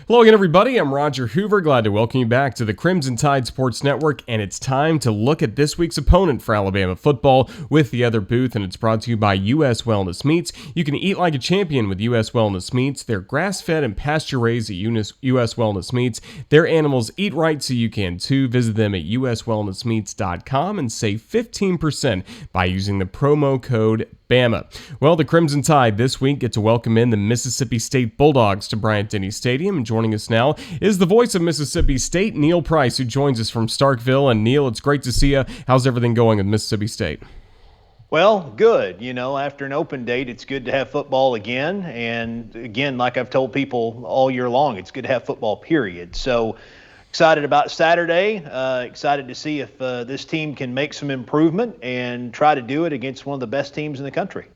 Hello again, everybody. I'm Roger Hoover. Glad to welcome you back to the Crimson Tide Sports Network, and it's time to look at this week's opponent for Alabama football with the other booth, and it's brought to you by U.S. Wellness Meats. You can eat like a champion with U.S. Wellness Meats. They're grass-fed and pasture-raised at U.S. Wellness Meats. Their animals eat right, so you can too. Visit them at uswellnessmeats.com and save 15% by using the promo code Bama. Well, the Crimson Tide this week get to welcome in the Mississippi State Bulldogs to Bryant-Denny Stadium. And joining us now is the voice of Mississippi State, Neil Price, who joins us from Starkville. And Neil, it's great to see you. How's everything going with Mississippi State? Well, good. After an open date, it's good to have football again. And again, like I've told people all year long, it's good to have football, period. So excited about Saturday. Excited to see if this team can make some improvement and try to do it against one of the best teams in the country.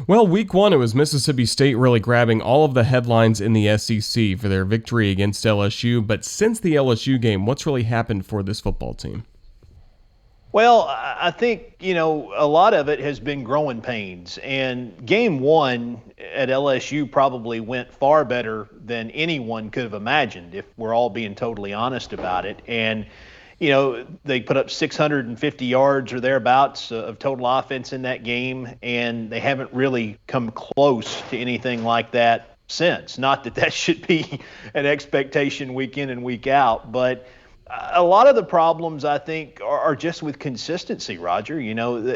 Well, week one, it was Mississippi State really grabbing all of the headlines in the SEC for their victory against LSU. But since the LSU game, what's really happened for this football team? Well, I think, a lot of it has been growing pains. And game one at LSU probably went far better than anyone could have imagined, if we're all being totally honest about it. And, they put up 650 yards or thereabouts of total offense in that game, and they haven't really come close to anything like that since. Not that that should be an expectation week in and week out, but a lot of the problems, I think, are just with consistency, Roger.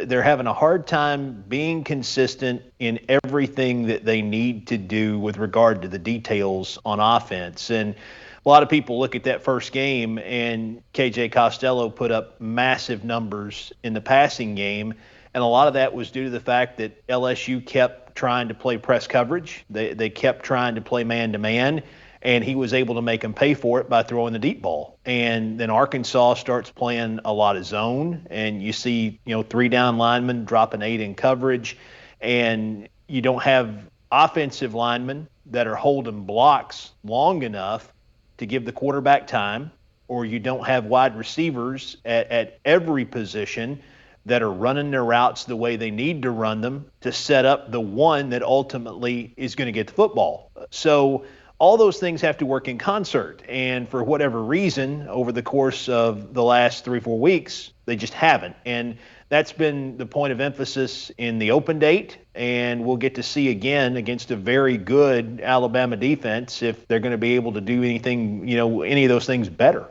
They're having a hard time being consistent in everything that they need to do with regard to the details on offense. And a lot of people look at that first game, and KJ Costello put up massive numbers in the passing game. And a lot of that was due to the fact that LSU kept trying to play press coverage. They kept trying to play man-to-man. And he was able to make them pay for it by throwing the deep ball. And then Arkansas starts playing a lot of zone, and you see, 3 down linemen dropping 8 in coverage, and you don't have offensive linemen that are holding blocks long enough to give the quarterback time, or you don't have wide receivers at every position that are running their routes the way they need to run them to set up the one that ultimately is going to get the football. So all those things have to work in concert, and for whatever reason, over the course of the last 3-4 weeks, they just haven't. And that's been the point of emphasis in the open date, and we'll get to see again against a very good Alabama defense if they're going to be able to do anything, any of those things better.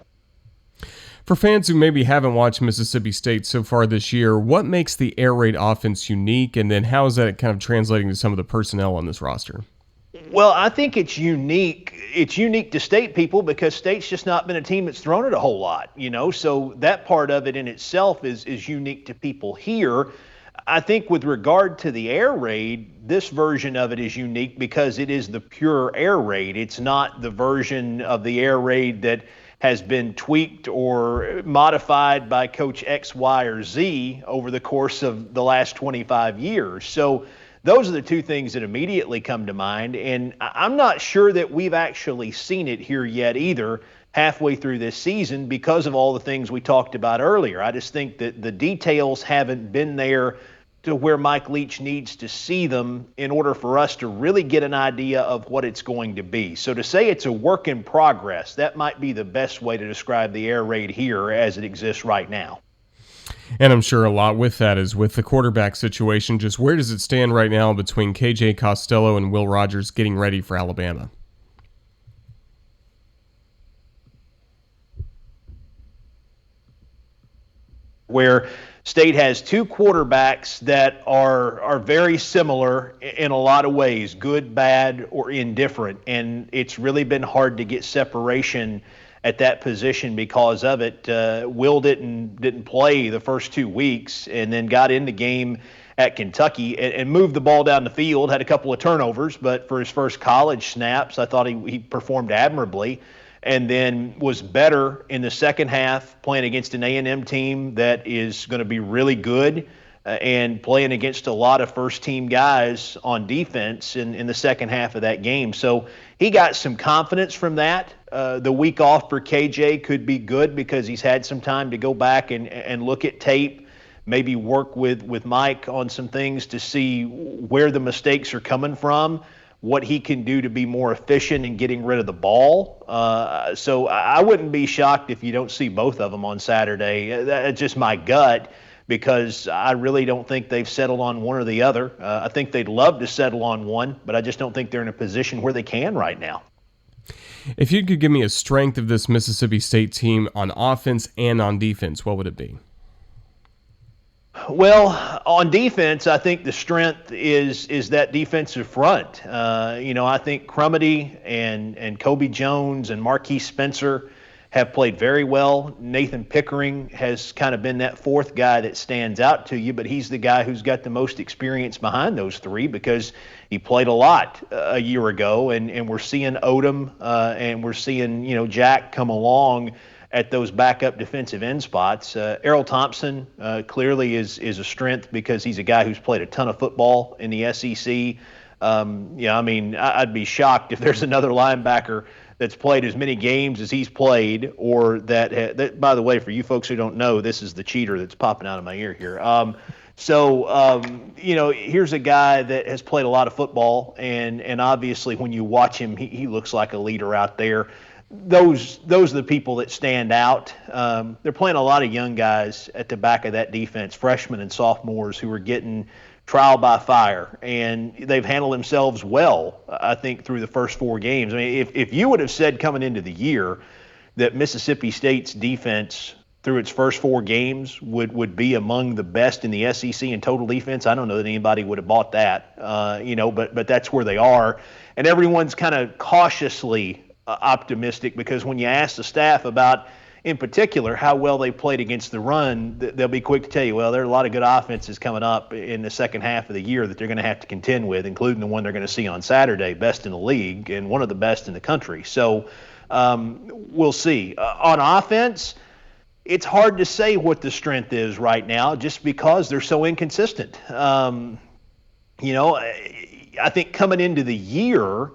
For fans who maybe haven't watched Mississippi State so far this year, what makes the air raid offense unique, and then how is that kind of translating to some of the personnel on this roster? Well, I think it's unique. It's unique to State people because State's just not been a team that's thrown it a whole lot, so that part of it in itself is unique to people here. I think with regard to the air raid, this version of it is unique because it is the pure air raid. It's not the version of the air raid that has been tweaked or modified by Coach X, Y, or Z over the course of the last 25 years. So those are the two things that immediately come to mind, and I'm not sure that we've actually seen it here yet either halfway through this season because of all the things we talked about earlier. I just think that the details haven't been there to where Mike Leach needs to see them in order for us to really get an idea of what it's going to be. So to say it's a work in progress, that might be the best way to describe the air raid here as it exists right now. And I'm sure a lot with that is with the quarterback situation. Just where does it stand right now between KJ Costello and Will Rogers getting ready for Alabama? Where State has 2 quarterbacks that are very similar in a lot of ways, good, bad, or indifferent. And it's really been hard to get separation at that position because of it. Will didn't play the first 2 weeks and then got in the game at Kentucky and moved the ball down the field, had a couple of turnovers, but for his first college snaps, I thought he performed admirably, and then was better in the second half playing against an A&M team that is going to be really good and playing against a lot of first-team guys on defense in the second half of that game. So he got some confidence from that. The week off for KJ could be good because he's had some time to go back and look at tape, maybe work with Mike on some things to see where the mistakes are coming from. what he can do to be more efficient in getting rid of the ball. So I wouldn't be shocked if you don't see both of them on Saturday. That's just my gut, because I really don't think they've settled on one or the other. I think they'd love to settle on one, but I just don't think they're in a position where they can right now. If you could give me a strength of this Mississippi State team on offense and on defense, what would it be? Well, on defense, I think the strength is that defensive front. I think Crumedy and Kobe Jones and Marquise Spencer have played very well. Nathan Pickering has kind of been that fourth guy that stands out to you, but he's the guy who's got the most experience behind those three because he played a lot a year ago, and we're seeing Odom and we're seeing Jack come along at those backup defensive end spots. Errol Thompson clearly is a strength because he's a guy who's played a ton of football in the SEC. I'd be shocked if there's another linebacker that's played as many games as he's played, or that by the way, for you folks who don't know, this is the cheater that's popping out of my ear here. Here's a guy that has played a lot of football, and obviously when you watch him, he looks like a leader out there. Those are the people that stand out. They're playing a lot of young guys at the back of that defense, freshmen and sophomores who are getting trial by fire, and they've handled themselves well, I think, through the first four games. I mean, if you would have said coming into the year that Mississippi State's defense through its first four games would be among the best in the SEC in total defense, I don't know that anybody would have bought that, but that's where they are. And everyone's kind of cautiously optimistic because when you ask the staff about, in particular, how well they played against the run, they'll be quick to tell you, well, there are a lot of good offenses coming up in the second half of the year that they're going to have to contend with, including the one they're going to see on Saturday, best in the league and one of the best in the country. So we'll see. On offense, it's hard to say what the strength is right now just because they're so inconsistent. I think coming into the year,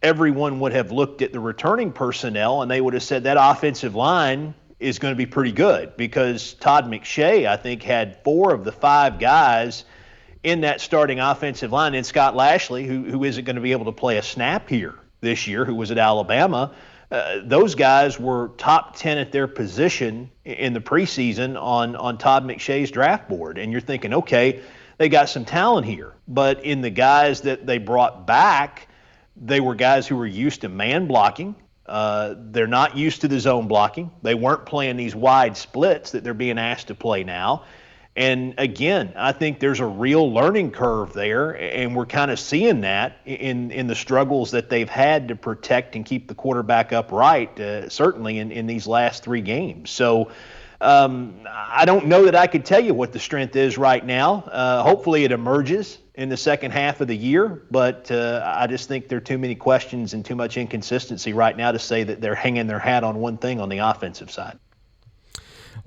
everyone would have looked at the returning personnel and they would have said that offensive line is going to be pretty good because Todd McShay, I think, had 4 of the 5 guys in that starting offensive line, and Scott Lashley, who isn't going to be able to play a snap here this year, who was at Alabama. Those guys were top 10 at their position in the preseason on Todd McShay's draft board. And you're thinking, okay, they got some talent here. But in the guys that they brought back, they were guys who were used to man blocking. They're not used to the zone blocking. They weren't playing these wide splits that they're being asked to play now. And again, I think there's a real learning curve there, and we're kind of seeing that in the struggles that they've had to protect and keep the quarterback upright, certainly in these last 3 games. So I don't know that I could tell you what the strength is right now. Hopefully it emerges in the second half of the year, but I just think there are too many questions and too much inconsistency right now to say that they're hanging their hat on one thing on the offensive side.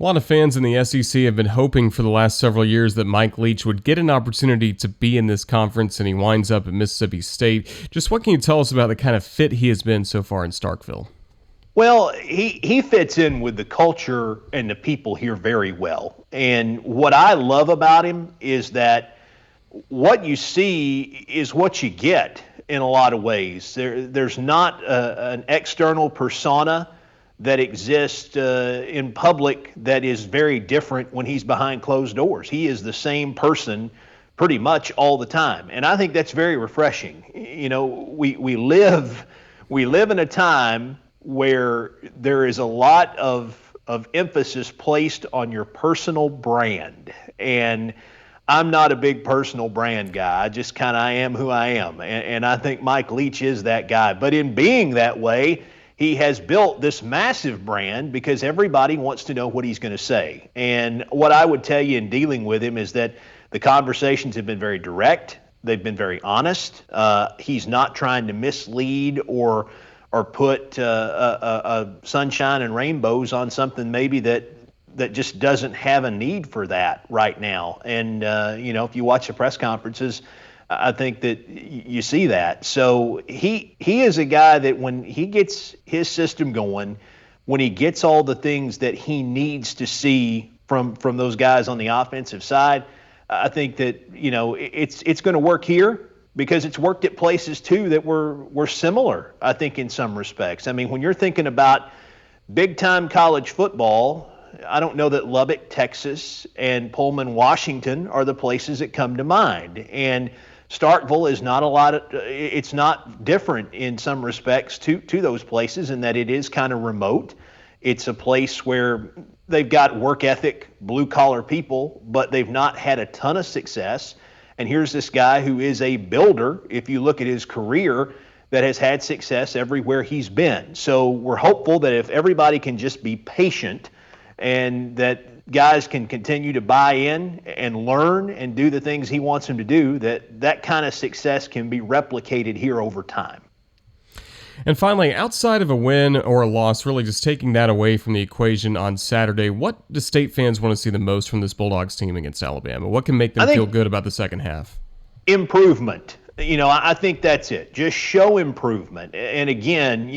A lot of fans in the SEC have been hoping for the last several years that Mike Leach would get an opportunity to be in this conference, and he winds up at Mississippi State. Just what can you tell us about the kind of fit he has been so far in Starkville? Well, he fits in with the culture and the people here very well. And what I love about him is that what you see is what you get in a lot of ways. There's not an external persona that exists in public that is very different when he's behind closed doors. He is the same person pretty much all the time. And I think that's very refreshing. We live in a time where there is a lot of emphasis placed on your personal brand. And I'm not a big personal brand guy. I am who I am. And I think Mike Leach is that guy. But in being that way, he has built this massive brand because everybody wants to know what he's going to say. And what I would tell you in dealing with him is that the conversations have been very direct. They've been very honest. He's not trying to mislead or put sunshine and rainbows on something maybe that just doesn't have a need for that right now. And, if you watch the press conferences, I think that you see that. So he is a guy that when he gets his system going, when he gets all the things that he needs to see from those guys on the offensive side, I think that, it's going to work here. because it's worked at places too that were similar, I think, in some respects. I mean, when you're thinking about big time college football, I don't know that Lubbock, Texas, and Pullman, Washington are the places that come to mind. And Starkville is not it's not different in some respects to those places in that it is kind of remote. It's a place where they've got work ethic, blue collar people, but they've not had a ton of success. And here's this guy who is a builder, if you look at his career, that has had success everywhere he's been. So we're hopeful that if everybody can just be patient and that guys can continue to buy in and learn and do the things he wants them to do, that kind of success can be replicated here over time. And finally, outside of a win or a loss, really just taking that away from the equation on Saturday, what do State fans want to see the most from this Bulldogs team against Alabama? What can make them feel good about the second half? Improvement. I think that's it. Just show improvement. And again,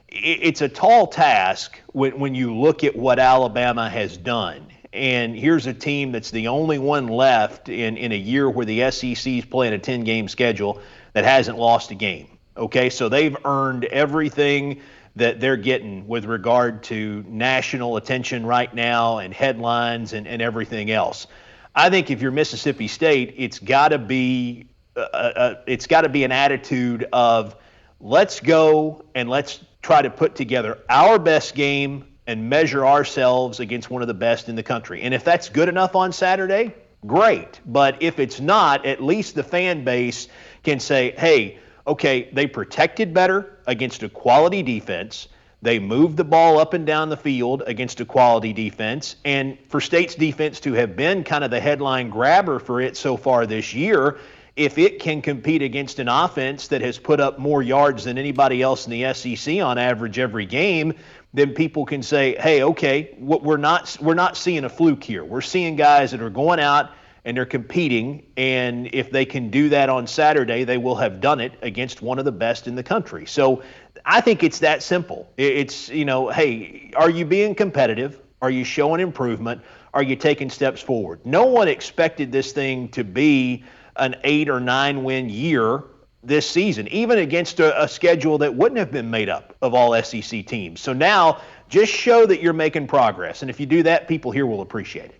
it's a tall task when you look at what Alabama has done. And here's a team that's the only one left in a year where the SEC is playing a 10-game schedule that hasn't lost a game. Okay, so they've earned everything that they're getting with regard to national attention right now and headlines and everything else. I think if you're Mississippi State, it's got to be an attitude of let's go and let's try to put together our best game and measure ourselves against one of the best in the country. And if that's good enough on Saturday, great. But if it's not, at least the fan base can say, hey, okay, they protected better against a quality defense. They moved the ball up and down the field against a quality defense. And for State's defense to have been kind of the headline grabber for it so far this year, if it can compete against an offense that has put up more yards than anybody else in the SEC on average every game, then people can say, hey, okay, we're not seeing a fluke here. We're seeing guys that are going out and they're competing, and if they can do that on Saturday, they will have done it against one of the best in the country. So I think it's that simple. It's, hey, are you being competitive? Are you showing improvement? Are you taking steps forward? No one expected this thing to be an 8 or 9 win year this season, even against a schedule that wouldn't have been made up of all SEC teams. So now just show that you're making progress. And if you do that, people here will appreciate it.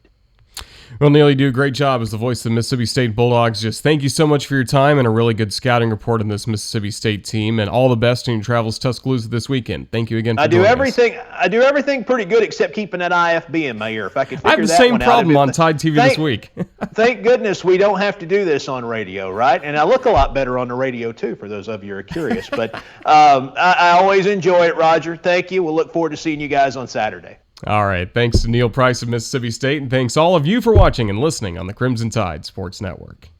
Well, Neil, you do a great job as the voice of the Mississippi State Bulldogs. Just thank you so much for your time and a really good scouting report on this Mississippi State team, and all the best in your travels to Tuscaloosa this weekend. Thank you again for joining us. I do everything pretty good except keeping that IFB in my ear. If I could figure I have the that same one problem out, on Tide TV this week. Thank goodness we don't have to do this on radio, right? And I look a lot better on the radio, too, for those of you who are curious. But I always enjoy it, Roger. Thank you. We'll look forward to seeing you guys on Saturday. All right. Thanks to Neil Price of Mississippi State, and thanks all of you for watching and listening on the Crimson Tide Sports Network.